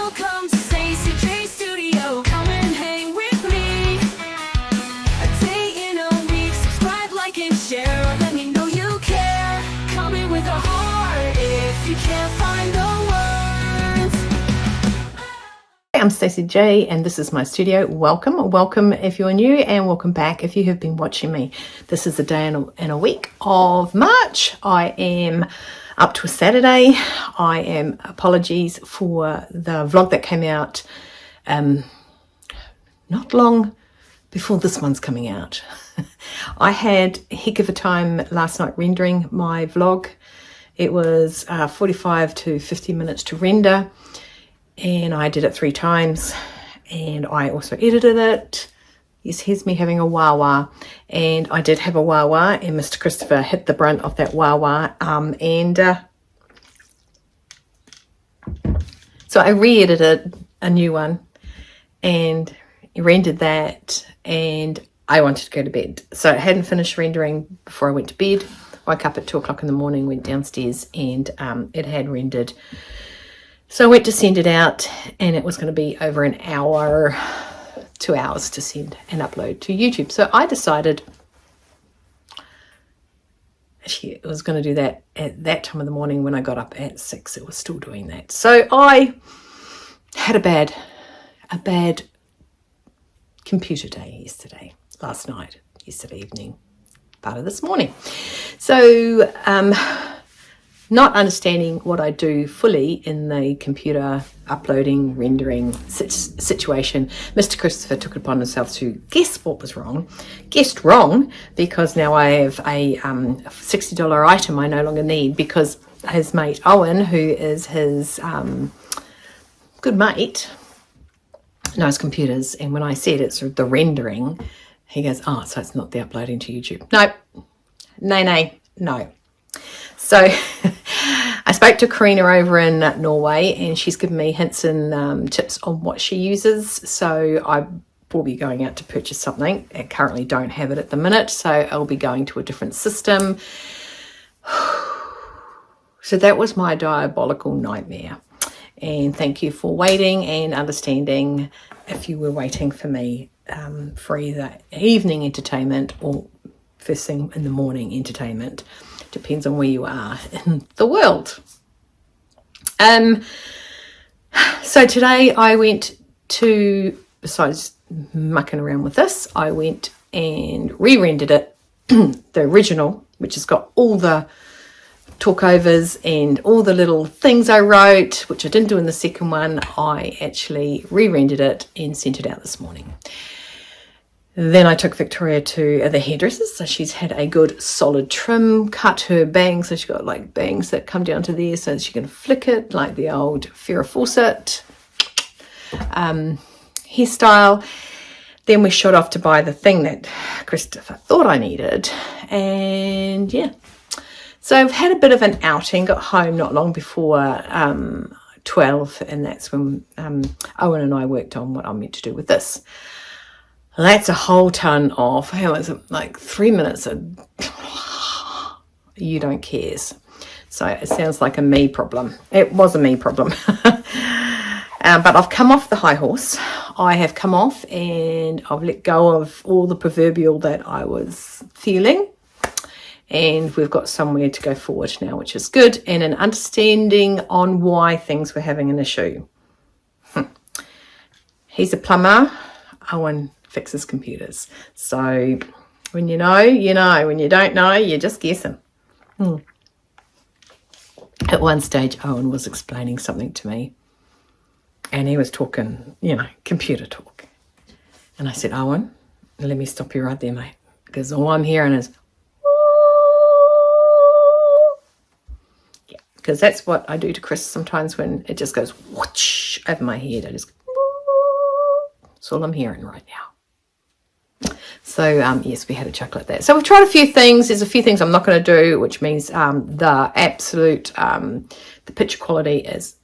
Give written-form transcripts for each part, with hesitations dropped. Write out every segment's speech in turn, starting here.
Welcome to Stacey J Studio. Come and hang with me. A day in a week. Subscribe, like, and share. Let me know you care. Come in with a heart if you can't find the words. I'm Stacey J and this is my studio. Welcome if you're new, and welcome back if you have been watching me. This is the day in a week of March. I am up to a Saturday. Apologies for the vlog that came out not long before this one's coming out. I had a heck of a time last night rendering my vlog. It was 45 to 50 minutes to render, and I did it 3 times, and I also edited it. Yes, here's me having a wah-wah, and I did have a wah-wah, and Mr. Christopher hit the brunt of that wah-wah, so I re-edited a new one and rendered that, and I wanted to go to bed. So I hadn't finished rendering before I went to bed. Woke up at 2 o'clock in the morning, went downstairs, and it had rendered. So I went to send it out, and it was going to be over an hour, 2 hours to send and upload to YouTube. So I decided actually it was going to do that at that time of the morning. When I got up at 6, it was still doing that. So I had a bad computer day yesterday evening, part of this morning. So not understanding what I do fully in the computer uploading, rendering situation, Mr. Christopher took it upon himself to guess what was wrong. Guessed wrong, because now I have a $60 item I no longer need, because his mate Owen, who is his good mate, knows computers, and when I said it's the rendering, he goes, oh, so it's not the uploading to YouTube. No. So I spoke to Karina over in Norway, and she's given me hints and tips on what she uses. So I will be going out to purchase something. I currently don't have it at the minute, so I'll be going to a different system. So that was my diabolical nightmare. And thank you for waiting and understanding if you were waiting for me for either evening entertainment or first thing in the morning entertainment. Depends on where you are in the world. So today I went to, besides mucking around with this, I went and re-rendered it, the original, which has got all the talkovers and all the little things I wrote, which I didn't do in the second one. I actually re-rendered it and sent it out this morning. Then I took Victoria to the hairdressers, so she's had a good solid trim, cut her bangs, so she's got like bangs that come down to there so she can flick it like the old Farrah Fawcett hairstyle. Then we shot off to buy the thing that Christopher thought I needed, and yeah. So I've had a bit of an outing, got home not long before 12, and that's when Owen and I worked on what I'm meant to do with this. That's a whole ton of, how is it, like 3 minutes of you don't cares. So it sounds like a me problem. It was a me problem. But I've come off the high horse. I have come off, and I've let go of all the proverbial that I was feeling. And we've got somewhere to go forward now, which is good, and an understanding on why things were having an issue. He's a plumber. Owen fixes computers. So when you know, you know. When you don't know, you're just guessing. At one stage, Owen was explaining something to me, and he was talking, computer talk. And I said, Owen, let me stop you right there, mate, because all I'm hearing is, because that's what I do to Chris sometimes when it just goes whoosh over my head. I just, that's all I'm hearing right now. So yes, we had a chuckle at that. So we've tried a few things. There's a few things I'm not going to do, which means the absolute the picture quality is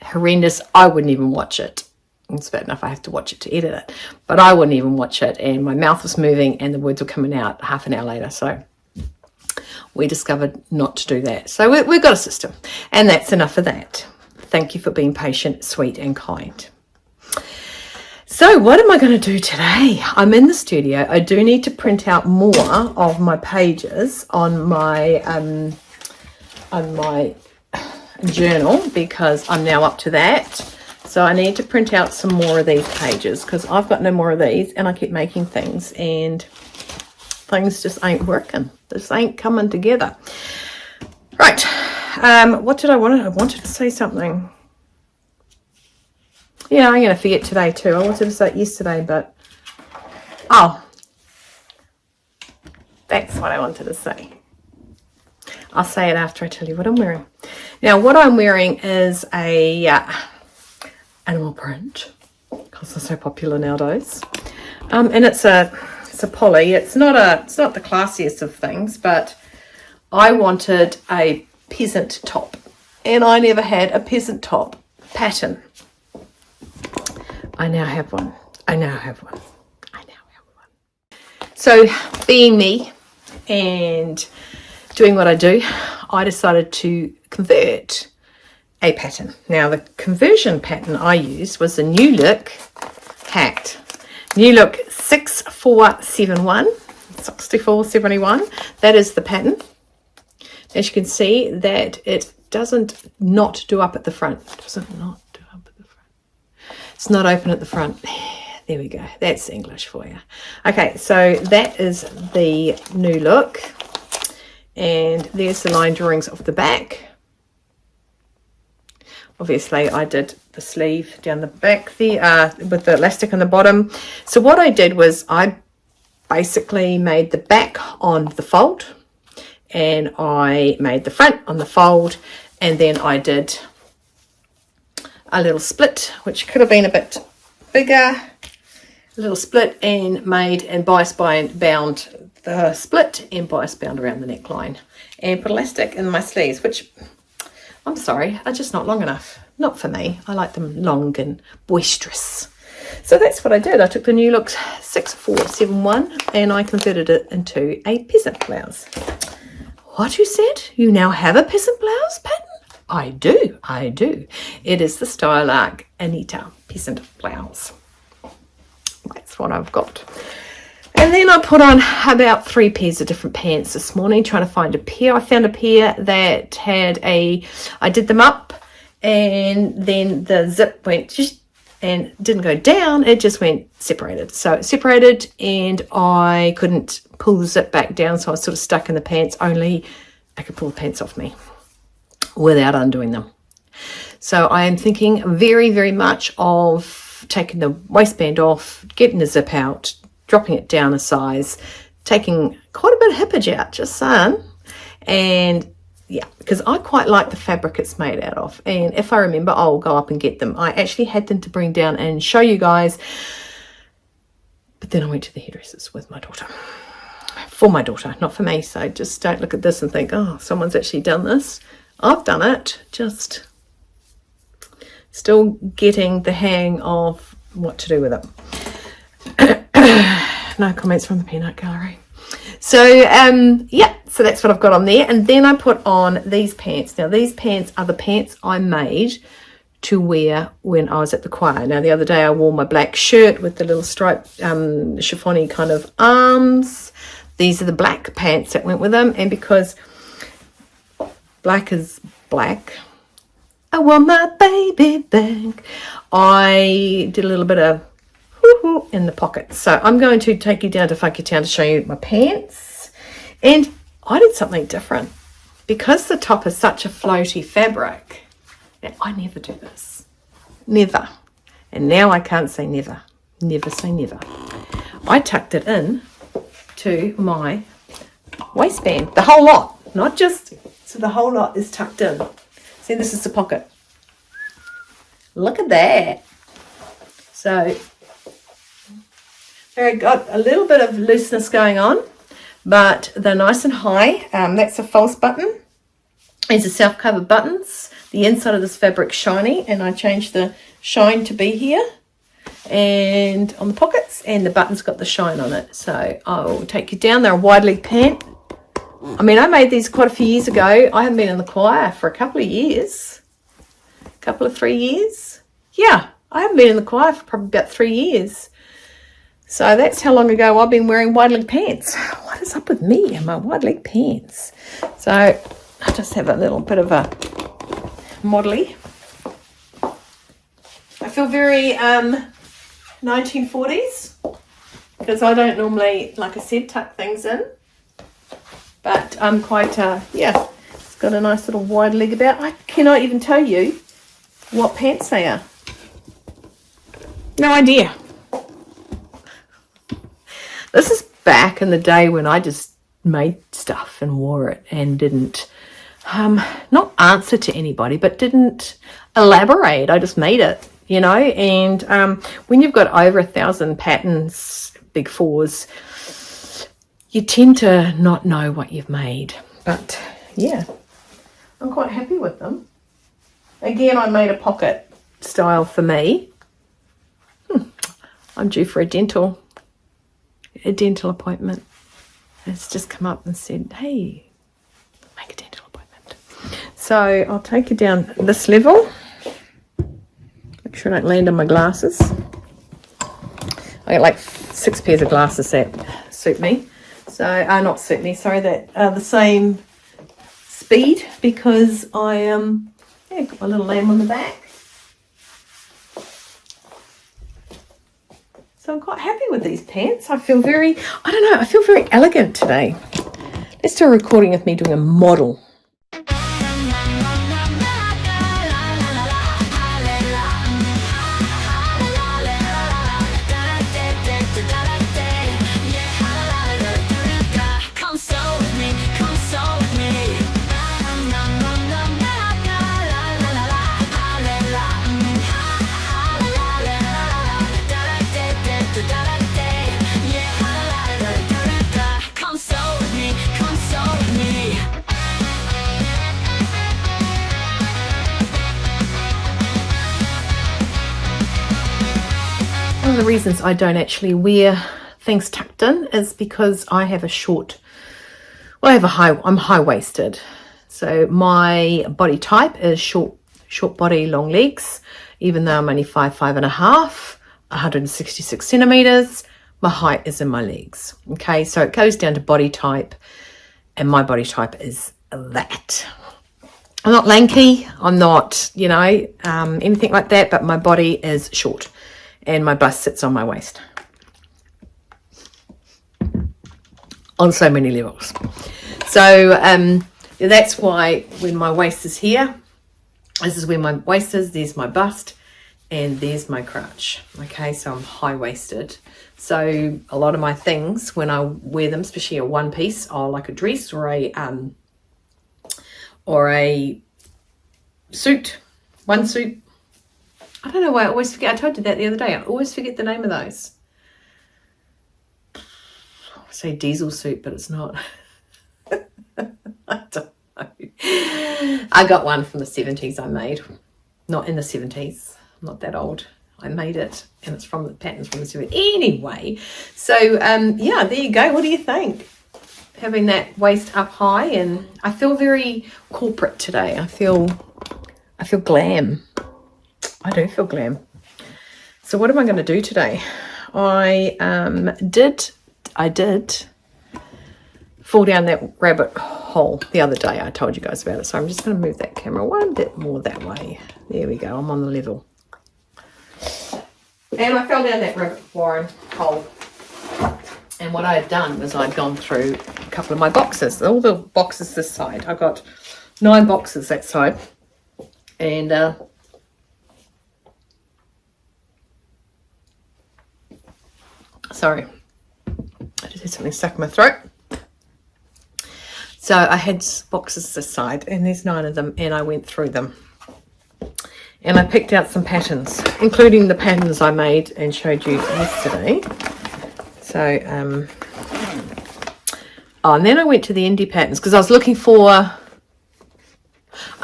horrendous. I wouldn't even watch it. It's bad enough I have to watch it to edit it, but I wouldn't even watch it, and my mouth was moving and the words were coming out half an hour later. So we discovered not to do that. So we've got a system, and that's enough of that. thank you for being patient, sweet and kind. So what am I going to do today? I'm in the studio. I do need to print out more of my pages on my journal because I'm now up to that. So I need to print out some more of these pages because I've got no more of these and I keep making things and things just ain't working. This ain't coming together. Right. What did I want? I wanted to say something. Yeah, I'm going to forget today too. I wanted to say it yesterday, but oh, that's what I wanted to say. I'll say it after I tell you what I'm wearing. Now, what I'm wearing is a animal print because they're so popular nowadays, and it's a poly. It's not the classiest of things, but I wanted a peasant top, and I never had a peasant top pattern. I now have one. So being me and doing what I do, I decided to convert a pattern. Now the conversion pattern I used was the New Look Hacked. New Look 6471. That is the pattern. As you can see that it doesn't not do up at the front. It's not open at the front. There we go. That's English for you. Okay, so that is the New Look. And there's the line drawings off the back. Obviously, I did the sleeve down the back there with the elastic on the bottom. So what I did was I basically made the back on the fold. And I made the front on the fold. And then I did a little split, which could have been a bit bigger, a little split, and made and bias bound the split and bias bound around the neckline and put elastic in my sleeves, which I'm sorry are just not long enough. Not for me. I like them long and boisterous. So that's what I did. I took the New Look 6471 and I converted it into a peasant blouse. What, you said? You now have a peasant blouse pattern? I do. It is the Style Arc Anita peasant blouse. That's what I've got. And then I put on about 3 pairs of different pants this morning, trying to find a pair. I found a pair that had I did them up, and then the zip went just and didn't go down. It just went separated. So it separated, and I couldn't pull the zip back down, so I was sort of stuck in the pants. Only I could pull the pants off me without undoing them. So I am thinking very, very much of taking the waistband off, getting the zip out, dropping it down a size, taking quite a bit of hippage out, just saying. And yeah, because I quite like the fabric it's made out of. And if I remember, I'll go up and get them. I actually had them to bring down and show you guys. But then I went to the hairdressers with my daughter. For my daughter, not for me. So just don't look at this and think, oh, someone's actually done this. I've done it, just still getting the hang of what to do with it. No comments from the peanut gallery. So yeah, so that's what I've got on there. And then I put on these pants. Now these pants are the pants I made to wear when I was at the choir. Now the other day I wore my black shirt with the little striped chiffony kind of arms. These are the black pants that went with them, and because black is black, I want my baby back, I did a little bit of whoo-hoo in the pocket. So I'm going to take you down to Funky Town to show you my pants. And I did something different. Because the top is such a floaty fabric, I never do this. Never. And now I can't say never. Never say never. I tucked it in to my waistband. The whole lot. Not just... So the whole lot is tucked in. See, this is the pocket. Look at that. So they've got a little bit of looseness going on, but they're nice and high. That's a false button. These are self-cover buttons. The inside of this fabric's shiny, and I changed the shine to be here and on the pockets, and the button's got the shine on it. So I'll take you down. They're a wide leg pant. I mean, I made these quite a few years ago. I haven't been in the choir for a couple of years. couple of 3 years. Yeah, I haven't been in the choir for probably about 3 years. So that's how long ago I've been wearing wide leg pants. What is up with me and my wide leg pants? So I just have a little bit of a modelly. I feel very 1940s because I don't normally, like I said, tuck things in. But I'm quite, yeah, it's got a nice little wide leg about. I cannot even tell you what pants they are. No idea. This is back in the day when I just made stuff and wore it and didn't, not answer to anybody, but didn't elaborate. I just made it, you know. And when you've got over 1,000 patterns, big fours, you tend to not know what you've made. But yeah, I'm quite happy with them. Again, I made a pocket style for me. I'm due for a dental appointment. It's just come up and said, hey, make a dental appointment. So I'll take you down this level. Make sure I don't land on my glasses. I got like 6 pairs of glasses that suit me. So, not suit me, sorry, that are the same speed because I yeah, got my little lamb on the back. So I'm quite happy with these pants. I feel very, I don't know, I feel very elegant today. Let's do a recording of me doing a model. One of the reasons I don't actually wear things tucked in is because I have a short, well, I'm high-waisted. So my body type is short body, long legs, even though I'm only 5'5.5", 166 centimeters, my height is in my legs. Okay, so it goes down to body type, and my body type is that. I'm not lanky, I'm not, you know, anything like that, but my body is short. And my bust sits on my waist on so many levels. So that's why when my waist is here, this is where my waist is, there's my bust, and there's my crotch. Okay, so I'm high-waisted. So a lot of my things, when I wear them, especially a one piece or like a dress or a suit, one suit, I don't know why I always forget. I told you that the other day. I always forget the name of those. I say diesel suit, but it's not. I don't know. I got one from the 70s I made. Not in the 70s. I'm not that old. I made it, and it's from the patterns from the 70s. Anyway, so yeah, there you go. What do you think? Having that waist up high, and I feel very corporate today. I feel glam. I do feel glam. So what am I going to do today? I did fall down that rabbit hole the other day. I told you guys about it. So I'm just going to move that camera one bit more that way. There we go. I'm on the level. And I fell down that rabbit warren hole. And what I had done was I'd gone through a couple of my boxes. All the boxes this side. I've got 9 boxes that side. And sorry, I just had something stuck in my throat. So I had boxes this side, and there's 9 of them, and I went through them. And I picked out some patterns, including the patterns I made and showed you yesterday. So, oh, and then I went to the indie patterns because I was looking for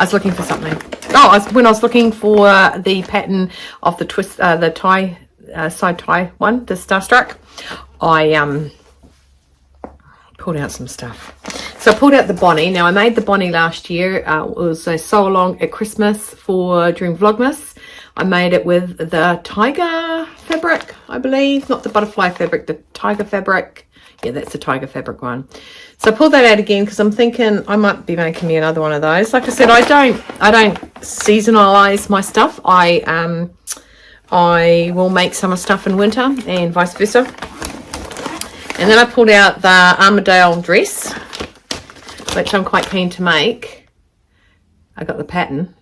something. Oh, when I was looking for the pattern of the twist, the tie, side tie one, the Starstruck, I pulled out some stuff. So I pulled out the bonnie. Now I made the bonnie last year. It was a sew along at Christmas during Vlogmas. I made it with the tiger fabric, I believe, not the butterfly fabric, the tiger fabric. Yeah, that's the tiger fabric one. So I pulled that out again because I'm thinking I might be making me another one of those. Like I said, I don't seasonalize my stuff. I will make summer stuff in winter and vice versa. And then I pulled out the Armadale dress, which I'm quite keen to make. I got the pattern,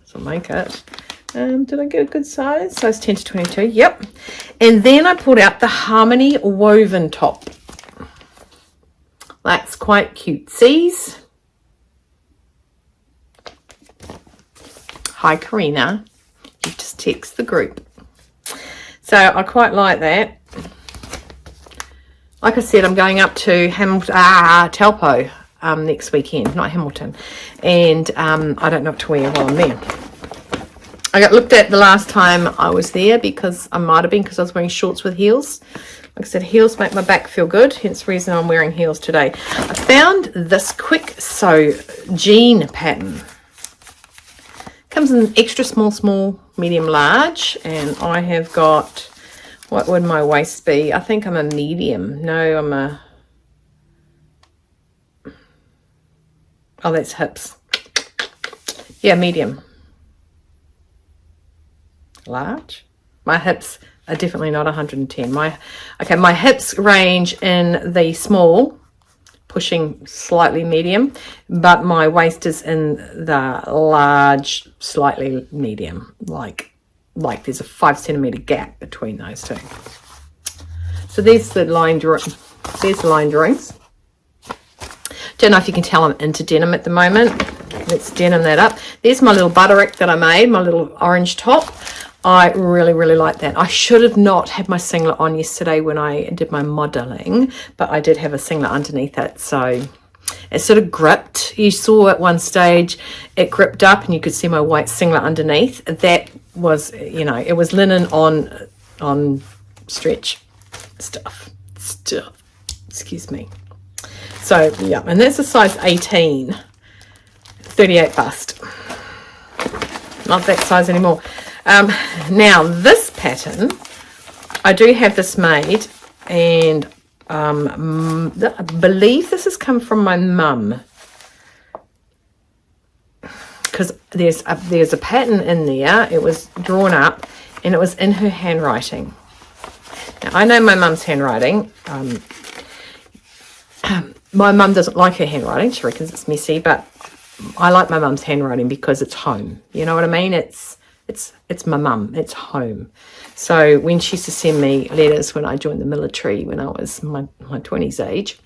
so I'll make it. Did I get a good size? Size 10 to 22, yep. And then I pulled out the Harmony woven top. That's quite cutesies. Hi, Karina. You just text the group. So I quite like that. Like I said, I'm going up to Taupo next weekend, not Hamilton. And I don't know what to wear while I'm there. I got looked at the last time I was there because I might have been because I was wearing shorts with heels. Like I said, heels make my back feel good, hence the reason I'm wearing heels today. I found this quick sew jean pattern. Comes in extra small, medium, large, and I have got, what would my waist be? I think I'm a medium. No, I'm a, oh, that's hips. Yeah, medium. Large. My hips are definitely not 110. My hips range in the small, pushing slightly medium, but my waist is in the large, slightly medium. Like there's a 5 centimeter gap between those two. So there's the line drawing. There's the line drawings. Don't know if you can tell I'm into denim at the moment. Let's denim that up. There's my little butterick that I made, my little orange top. I really like that. I should have not had my singlet on yesterday when I did my modeling, but I did have a singlet underneath it, so it sort of gripped. You saw at one stage it gripped up and you could see my white singlet underneath. That was, you know, it was linen on stretch stuff. Excuse me. So yeah, and that's a size 18, 38 bust. Not that size anymore. Now this pattern, I do have this made, and I believe this has come from my mum, because there's a pattern in there. It was drawn up and it was in her handwriting. Now I know my mum's handwriting. My mum doesn't like her handwriting. She reckons it's messy, but I like my mum's handwriting because it's home. You know what I mean? It's my mum, it's home. So when she used to send me letters when I joined the military when I was my 20s age,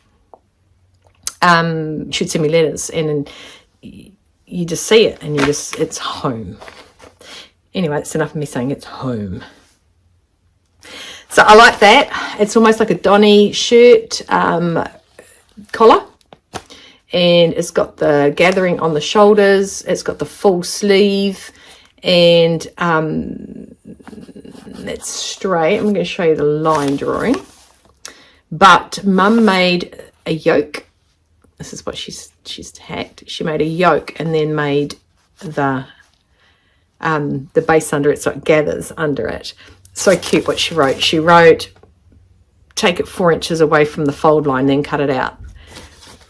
she'd send me letters, and you just see it and it's home. Anyway, it's enough of me saying it's home. So I like that. It's almost like a Donny shirt collar, and it's got the gathering on the shoulders, it's got the full sleeve, and it's straight. I'm going to show you the line drawing, but Mum made a yoke. This is what she's hacked. She made a yoke and then made the base under it, so it gathers under it. So cute what she wrote. She wrote, take it 4 inches away from the fold line, then cut it out.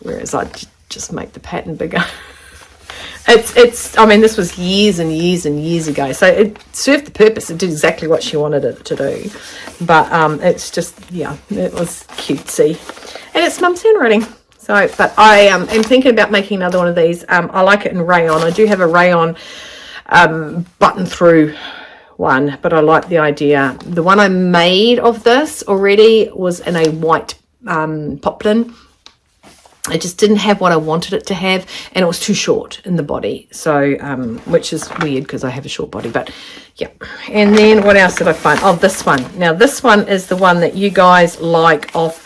Whereas I just make the pattern bigger. I mean, this was years and years ago, so it served the purpose. It did exactly what she wanted it to do, but it's just, yeah, it was cutesy, and it's Mum's handwriting. So, but I am thinking about making another one of these. I like it in rayon. I do have a rayon button through one, but I like the idea. The one I made of this already was in a white poplin. It just didn't have what I wanted it to have, and it was too short in the body, so which is weird because I have a short body, but yeah. And then what else did I find? Oh, this one. Now this one is the one that you guys like, of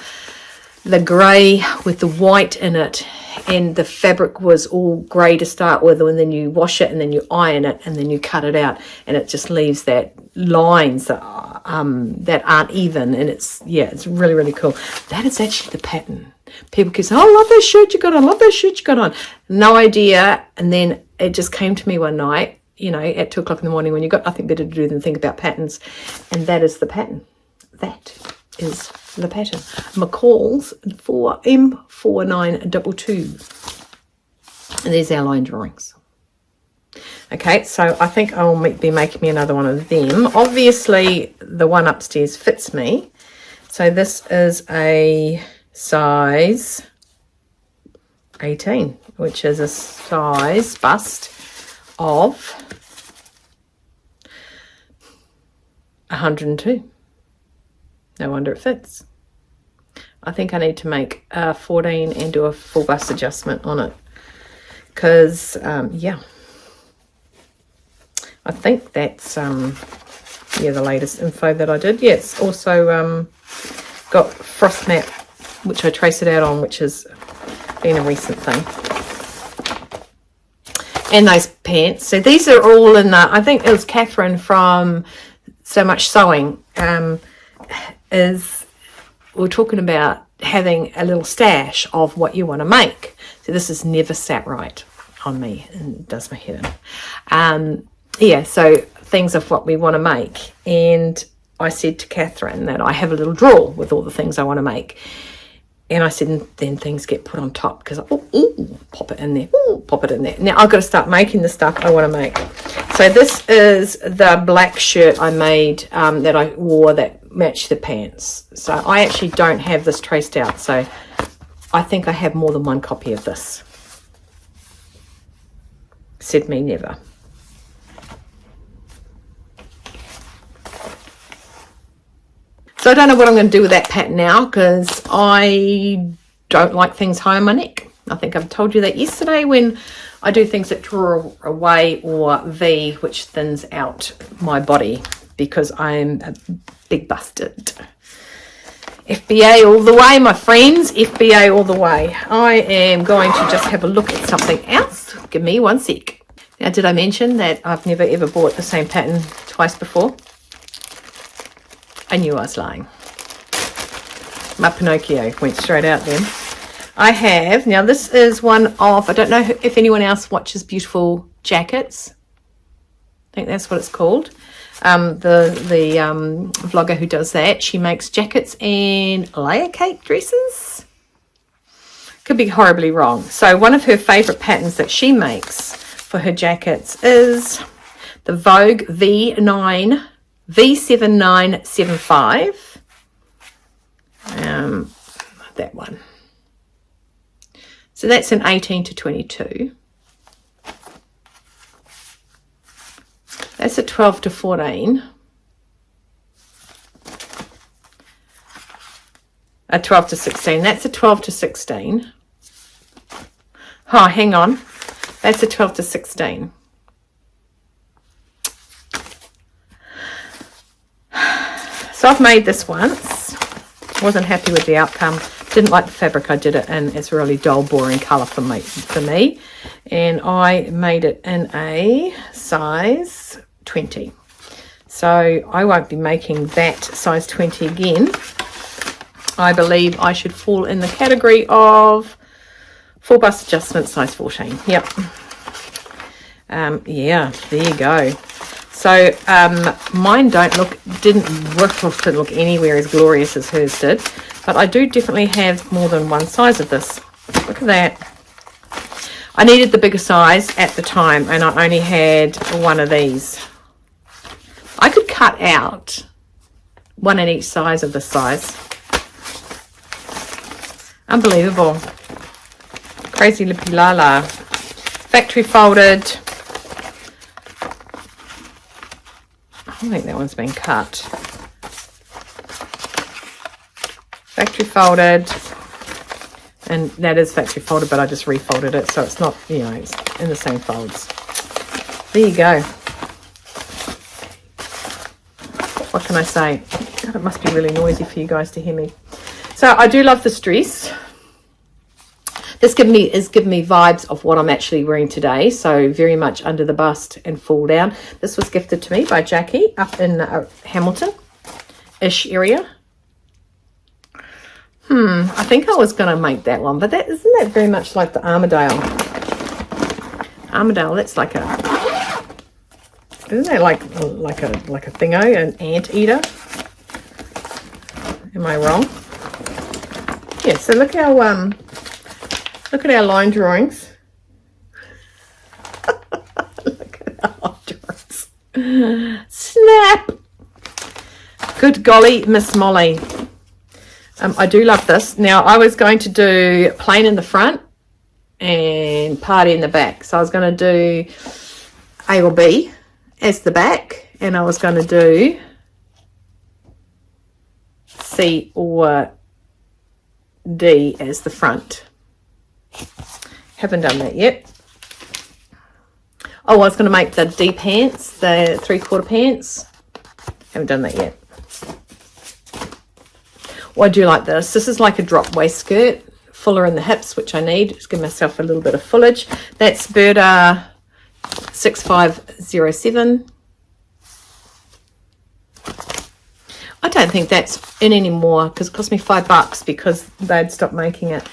the grey with the white in it, and the fabric was all grey to start with, and then you wash it and then you iron it and then you cut it out, and it just leaves that lines that aren't even, and it's, yeah, it's really cool. That is actually the pattern. people keep saying, oh, I love that shirt you got on, love that shirt you got on. No idea. And then it just came to me one night, you know, at 2 o'clock in the morning when you've got nothing better to do than think about patterns. And that is the pattern. That is the pattern. McCalls M4922. And there's our line drawings. Okay, so I think I'll be making me another one of them. Obviously, the one upstairs fits me. So this is a size 18, which is a size bust of 102. No wonder it fits. I think I need to make a 14 and do a full bust adjustment on it. Because, yeah. I think that's, yeah, the latest info that I did. Yeah, it's also got frost mat, which I trace it out on, which has been a recent thing. And those pants. So these are all in the, I think it was Catherine from So Much Sewing, we're talking about having a little stash of what you want to make. So this has never sat right on me and does my head in. Yeah, so things of what we want to make. And I said to Catherine that I have a little drawer with all the things I want to make. And I said, and then things get put on top because pop it in there, pop it in there. Now I've got to start making the stuff I want to make. So this is the black shirt I made that I wore that matched the pants. So I actually don't have this traced out. So I think I have more than one copy of this. Said me never. So I don't know what I'm going to do with that pattern now because I don't like things high on my neck. I think I've told you that yesterday when I do things that draw away or V, which thins out my body because I'm a big busted. FBA all the way, my friends. FBA all the way. I am going to just have a look at something else. Give me one sec. Now, did I mention that I've never ever bought the same pattern twice before? I knew I was lying. My Pinocchio went straight out then. I have, now this is one of, I don't know if anyone else watches Beautiful Jackets. I think that's what it's called. The vlogger who does that, she makes jackets and layer cake dresses. Could be horribly wrong. So one of her favourite patterns that she makes for her jackets is the Vogue V7975. That one. So that's an 18 to 22. That's a 12 to 14. A 12 to 16. That's a 12 to 16. Oh, hang on. That's a 12 to 16. So I've made this once. Wasn't happy with the outcome. Didn't like the fabric I did it in. It's a really dull, boring colour for me. And I made it in a size 20. So I won't be making that size 20 again. I believe I should fall in the category of full bust adjustment size 14. Yep. Yeah, there you go. So mine didn't look anywhere as glorious as hers did, but I do definitely have more than one size of this. Look at that. I needed the bigger size at the time, and I only had one of these. I could cut out one in each size of this size. Unbelievable. Crazy lippy lala. Factory folded. I think that one's been cut. Factory folded, and that is factory folded, but I just refolded it, so it's not, you know, it's in the same folds. There you go. What can I say? God, it must be really noisy for you guys to hear me. So I do love this dress. This is giving me vibes of what I'm actually wearing today. So very much under the bust and fall down. This was gifted to me by Jackie up in Hamilton-ish area. I think I was going to make that one, but isn't that very much like the Armadale? Armadale, that's like isn't that like a thingo, an anteater? Am I wrong? Yeah, so look at our line drawings. Look at our line drawings. Snap! Good golly, Miss Molly. I do love this. Now, I was going to do plain in the front and party in the back. So I was going to do A or B as the back, and I was going to do C or D as the front. Haven't done that yet. Oh, I was going to make the D pants, the 3/4 pants. Haven't done that yet. Well, I do like this. This is like a drop waist skirt, fuller in the hips, which I need. Just give myself a little bit of fullage. That's Berta 6507. I don't think that's in anymore because it cost me $5 because they'd stopped making it.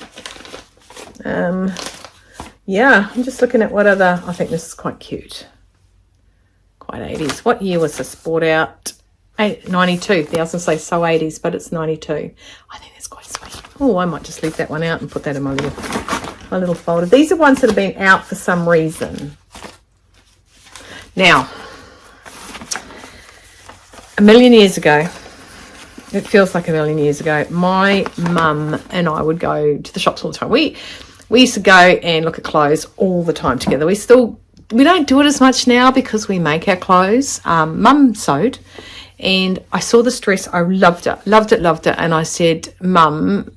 Yeah, I'm just looking at what other. I think this is quite cute. Quite 80s. What year was this bought out? 92. I was going to say so 80s, but it's 92. I think that's quite sweet. Oh, I might just leave that one out and put that in my little folder. These are ones that have been out for some reason. Now, a million years ago, it feels like a million years ago, my mum and I would go to the shops all the time. We used to go and look at clothes all the time together. We don't do it as much now because we make our clothes. Mum sewed. And I saw this dress, I loved it. And I said, Mum,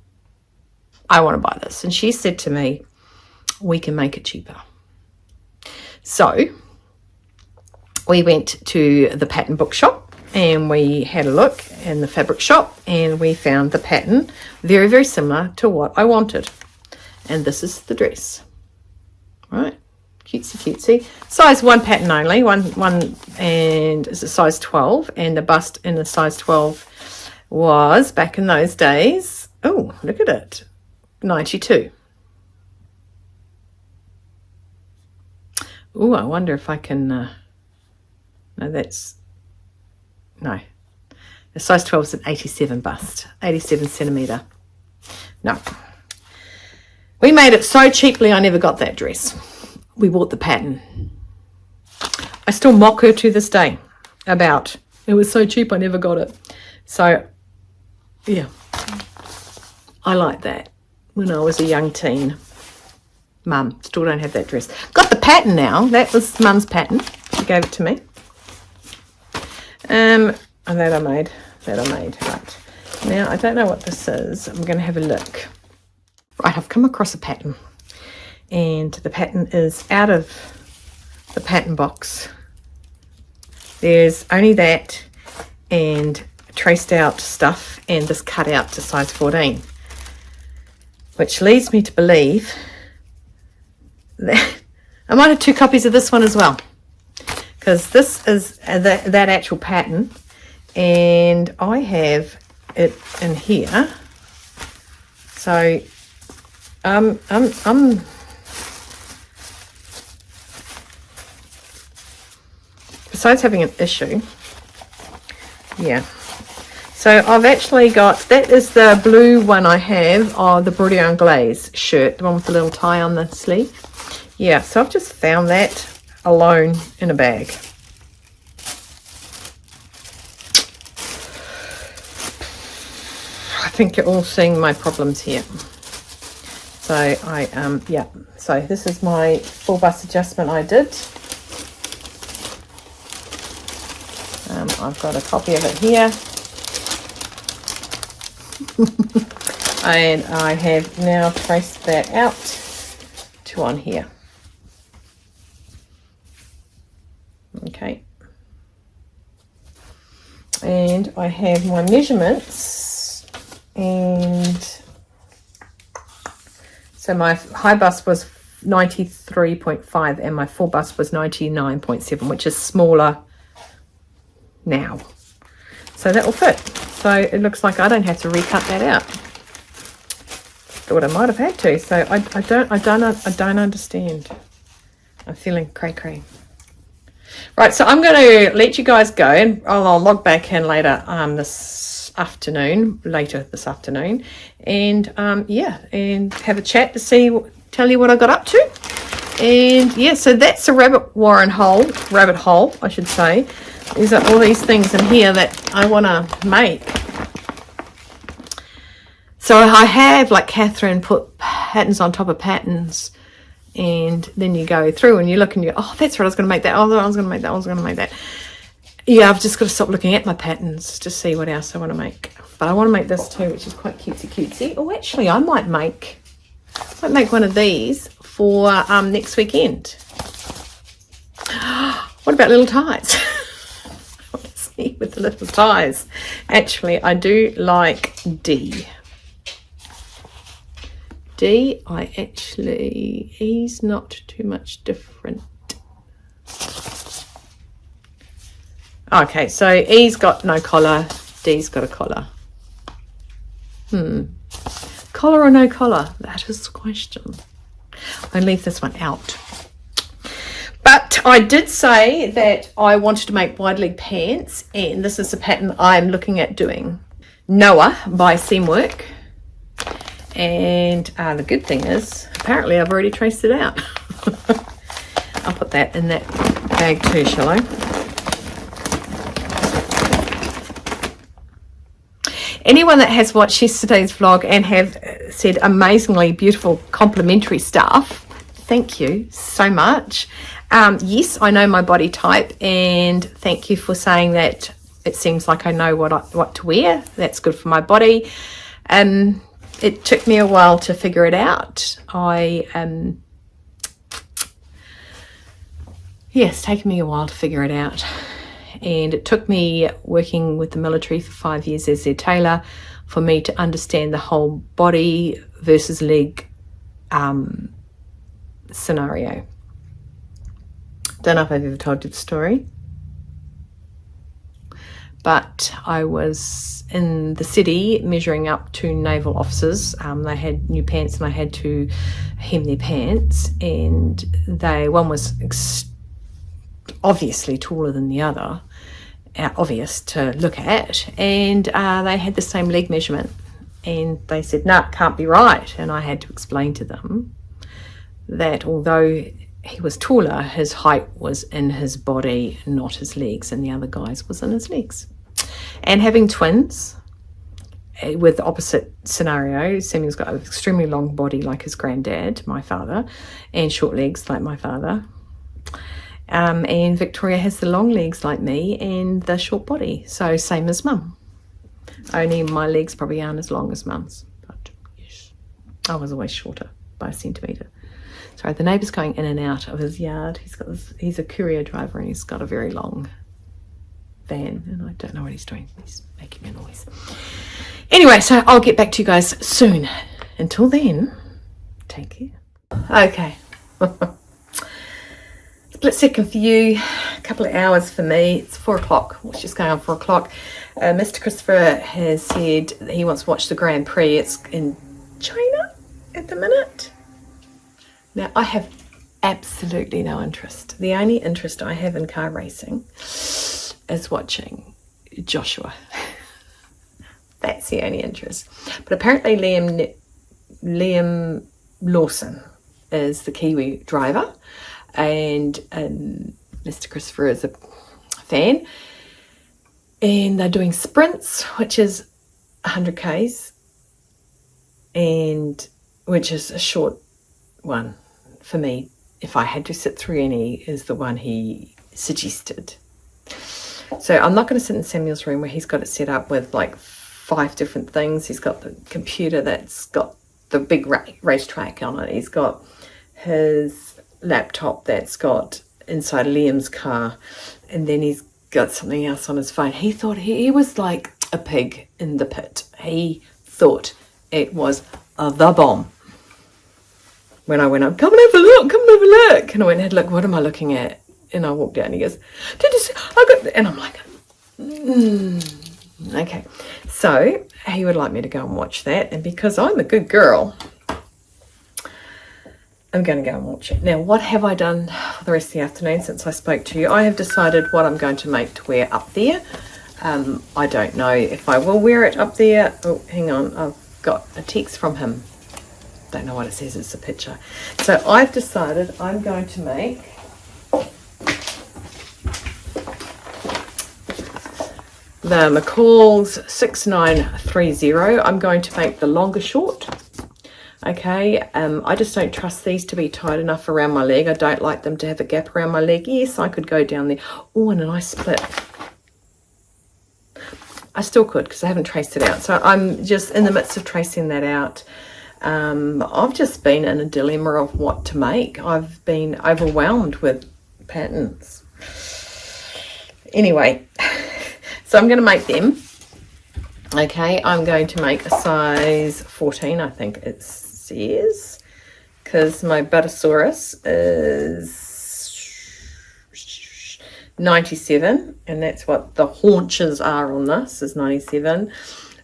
I want to buy this. And she said to me, we can make it cheaper. So we went to the pattern bookshop and we had a look in the fabric shop and we found the pattern very, very similar to what I wanted. And this is the dress, right? Cutesy. Size 1 pattern only, one, and it's a size 12, and the bust in the size 12 was, back in those days, oh, look at it, 92. Oh, I wonder if I can, no, the size 12 is an 87 bust, 87 centimetre. No. We made it so cheaply, I never got that dress. We bought the pattern. I still mock her to this day about it was so cheap I never got it. So yeah, I like that. When I was a young teen, Mum, still don't have that dress. Got the pattern now. That was Mum's pattern. She gave it to me. And that I made. Right now, I don't know what this is. I'm going to have a look. Right, I've come across a pattern. And the pattern is out of the pattern box. There's only that and traced out stuff and this cut out to size 14, which leads me to believe that I might have 2 copies of this one as well, because this is that actual pattern and I have it in here. So I'm besides having an issue, yeah. So I've actually got, that is the blue one I have, the Brodie Anglaise shirt, the one with the little tie on the sleeve. Yeah, so I've just found that alone in a bag. I think you're all seeing my problems here. So yeah, so this is my full bust adjustment I did. I've got a copy of it here. And I have now traced that out to on here. Okay. And I have my measurements, and so my high bust was 93.5 and my full bust was 99.7, which is smaller now. So that will fit. So it looks like I don't have to recut that out. thought I might have had to. So I don't understand. I'm feeling cray. Right, so I'm going to let you guys go, and I'll log back in later later this afternoon, and and have a chat to tell you what I got up to. And yeah, so that's a rabbit hole, I should say. There's all these things in here that I want to make. So I have, like Catherine, put patterns on top of patterns, and then you go through and you look and you go, oh, that's right, I was going to make that. Oh, I was going to make that. Yeah, I've just got to stop looking at my patterns to see what else I want to make. But I want to make this too, which is quite cutesy. Oh, actually, I might make one of these for next weekend. What about little ties? See, with the little ties. Actually, I do like D. E's not too much different. Okay, so E's got no collar, D's got a collar. Collar or no collar? That is the question. I leave this one out. But I did say that I wanted to make wide leg pants, and this is the pattern I'm looking at doing. Noah by Seamwork. And the good thing is, apparently I've already traced it out. I'll put that in that bag too, shall I? Anyone that has watched yesterday's vlog and have said amazingly beautiful complimentary stuff, thank you so much. Yes, I know my body type, and thank you for saying that. It seems like I know what to wear. That's good for my body. It took me a while to figure it out. It's taken me a while to figure it out. And it took me working with the military for 5 years as their tailor for me to understand the whole body versus leg scenario. Don't know if I've ever told you the story. But I was in the city measuring up to naval officers. They had new pants and I had to hem their pants. And one was obviously taller than the other, obvious to look at. And they had the same leg measurement. And they said, no, it can't be right. And I had to explain to them that although he was taller, his height was in his body, not his legs. And the other guy's was in his legs. And having twins with the opposite scenario, Samuel's got an extremely long body like his granddad, my father, and short legs like my father. And Victoria has the long legs like me and the short body, so same as mum. Only my legs probably aren't as long as mum's, but yes, I was always shorter by a centimetre. Sorry, the neighbour's going in and out of his yard. He's a courier driver and he's got a very long van, and I don't know what he's doing. He's making a noise. Anyway, so I'll get back to you guys soon. Until then, take care. Okay. Split second for you, a couple of hours for me. It's 4 o'clock. It's just going on 4 o'clock. Mr. Christopher has said that he wants to watch the Grand Prix. It's in China at the minute. Now, I have absolutely no interest. The only interest I have in car racing is watching Joshua. That's the only interest. But apparently Liam Lawson is the Kiwi driver, and Mr. Christopher is a fan. And they're doing sprints, which is 100 Ks, and which is a short one for me. If I had to sit through any, is the one he suggested. So I'm not going to sit in Samuel's room where he's got it set up with like 5 different things. He's got the computer that's got the big racetrack on it. He's got his laptop that's got inside Liam's car, and then he's got something else on his phone. He thought he was like a pig in the pit. He thought it was the bomb. When I went up, come and have a look, and I went and had a look. What am I looking at? And I walked out and he goes, did you see? I got, and I'm like, okay. So he would like me to go and watch that. And because I'm a good girl, I'm going to go and watch it. Now, what have I done for the rest of the afternoon since I spoke to you? I have decided what I'm going to make to wear up there. I don't know if I will wear it up there. Oh, hang on. I've got a text from him. Don't know what it says. It's a picture. So I've decided I'm going to make the McCalls 6930. I'm going to make the longer short. Okay, I just don't trust these to be tight enough around my leg. I don't like them to have a gap around my leg. Yes, I could go down there. Oh, and a nice split. I still could because I haven't traced it out. So I'm just in the midst of tracing that out. I've just been in a dilemma of what to make. I've been overwhelmed with patterns. Anyway, so I'm going to make them. Okay, I'm going to make a size 14, I think it says, because my Buttosaurus is 97, and that's what the haunches are on this, is 97.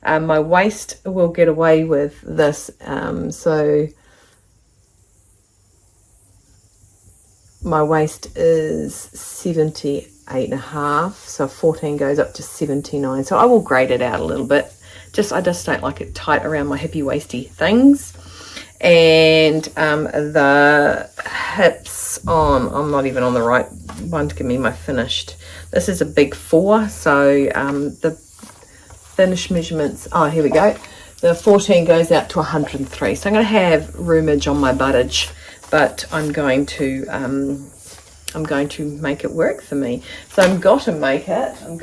My waist will get away with this, so my waist is 78.5, so 14 goes up to 79. So I will grade it out a little bit. I just don't like it tight around my hippy waisty things. And the hips on, I'm not even on the right one to give me my finished. This is a big 4, so the finished measurements, oh, here we go. The 14 goes out to 103. So I'm going to have roomage on my buttage, but I'm going to make it work for me. So I'm going to make it in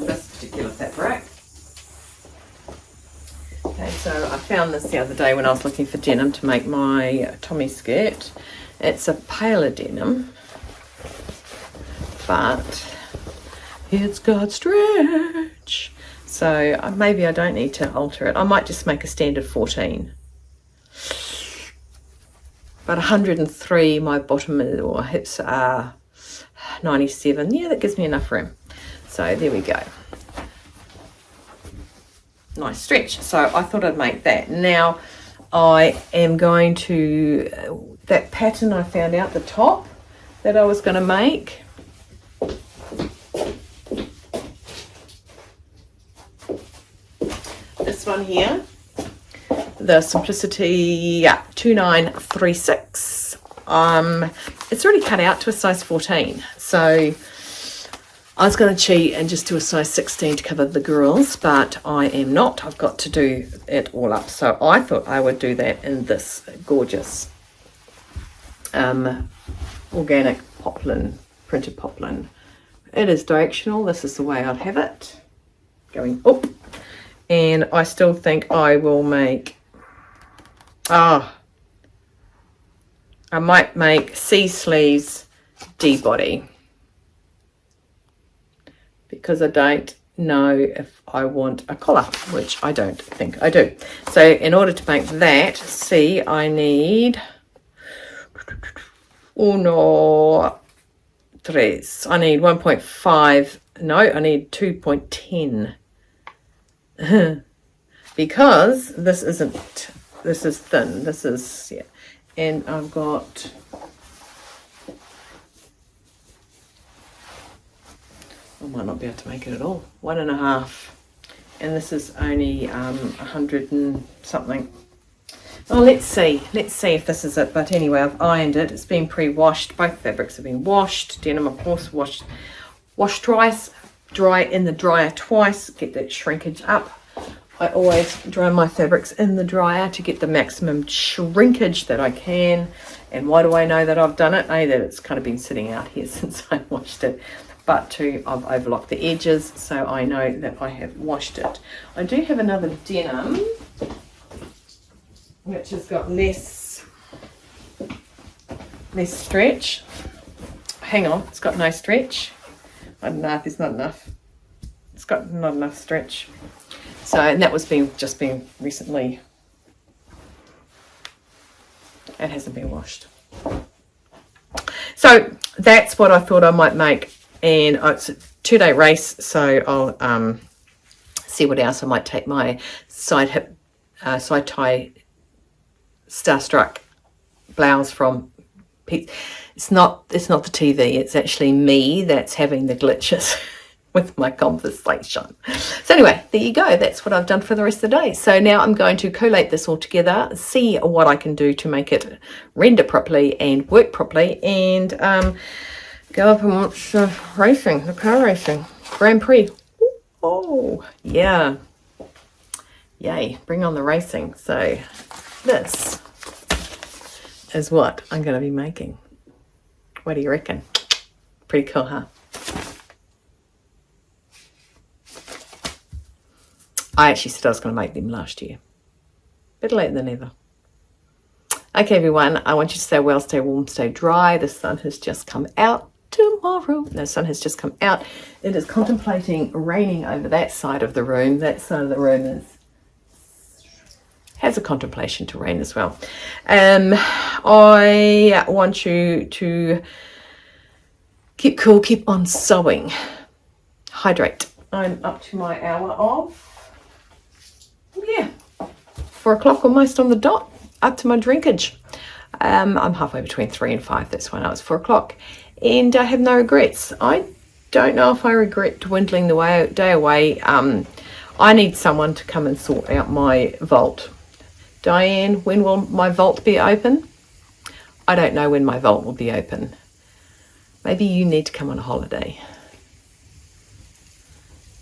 this particular fabric. Okay, so I found this the other day when I was looking for denim to make my Tommy skirt. It's a paler denim, but it's got stretch. So maybe I don't need to alter it. I might just make a standard 14. But 103, my bottom or hips are 97. Yeah, that gives me enough room. So there we go. Nice stretch. So I thought I'd make that. Now I am going to, that pattern I found out the top that I was going to make. This one here. The Simplicity 2936. It's already cut out to a size 14, so I was going to cheat and just do a size 16 to cover the girls, but I am not. I've got to do it all up, so I thought I would do that in this gorgeous organic poplin, printed poplin. It is directional. This is the way I'd have it going up, and I still think I will make I might make C sleeves D body, because I don't know if I want a collar, which I don't think I do. So in order to make that C, I need tres. I need 1.5. No, I need 2.10 because this isn't. This is thin. This is, yeah. And I've got, I might not be able to make it at all. 1.5. And this is only 100 and something. Oh, let's see. Let's see if this is it. But anyway, I've ironed it. It's been pre-washed. Both fabrics have been washed. Denim, of course, washed twice. Dry in the dryer twice. Get that shrinkage up. I always dry my fabrics in the dryer to get the maximum shrinkage that I can. And why do I know that I've done it? A, that it's kind of been sitting out here since I washed it. But 2, I've overlocked the edges, so I know that I have washed it. I do have another denim, which has got less stretch. Hang on, it's got no stretch. I don't know if there's not enough. It's got not enough stretch. So, and that was just been recently. It hasn't been washed. So that's what I thought I might make, and it's a 2-day race. So I'll see what else I might take. My side hip, side tie Starstruck blouse from it's not the TV, it's actually me that's having the glitches with my conversation. So anyway, there you go. That's what I've done for the rest of the day. So now I'm going to collate this all together, see what I can do to make it render properly and work properly, and go up and watch racing, the car racing, Grand Prix. Oh, yeah. Yay, bring on the racing. So this is what I'm going to be making. What do you reckon? Pretty cool, huh? I actually said I was going to make them last year. Better late than never. Okay, everyone, I want you to stay well, stay warm, stay dry. The sun has just come out tomorrow. The sun has just come out. It is contemplating raining over that side of the room. That side of the room has a contemplation to rain as well. I want you to keep cool, keep on sewing. Hydrate. I'm up to my hour of, 4 o'clock almost on the dot, up to my drinkage. I'm halfway between 3 and 5. That's when I was 4 o'clock. And I have no regrets. I don't know if I regret dwindling the day away. I need someone to come and sort out my vault. Diane, when will my vault be open? I don't know when my vault will be open. Maybe you need to come on a holiday.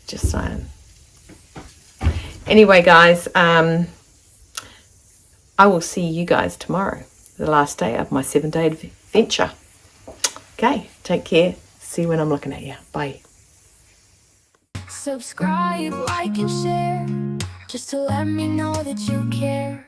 Just saying. Anyway, guys, I will see you guys tomorrow, the last day of my 7-day adventure. Okay, take care. See you when I'm looking at you. Bye. Subscribe, like, and share, just to let me know that you care.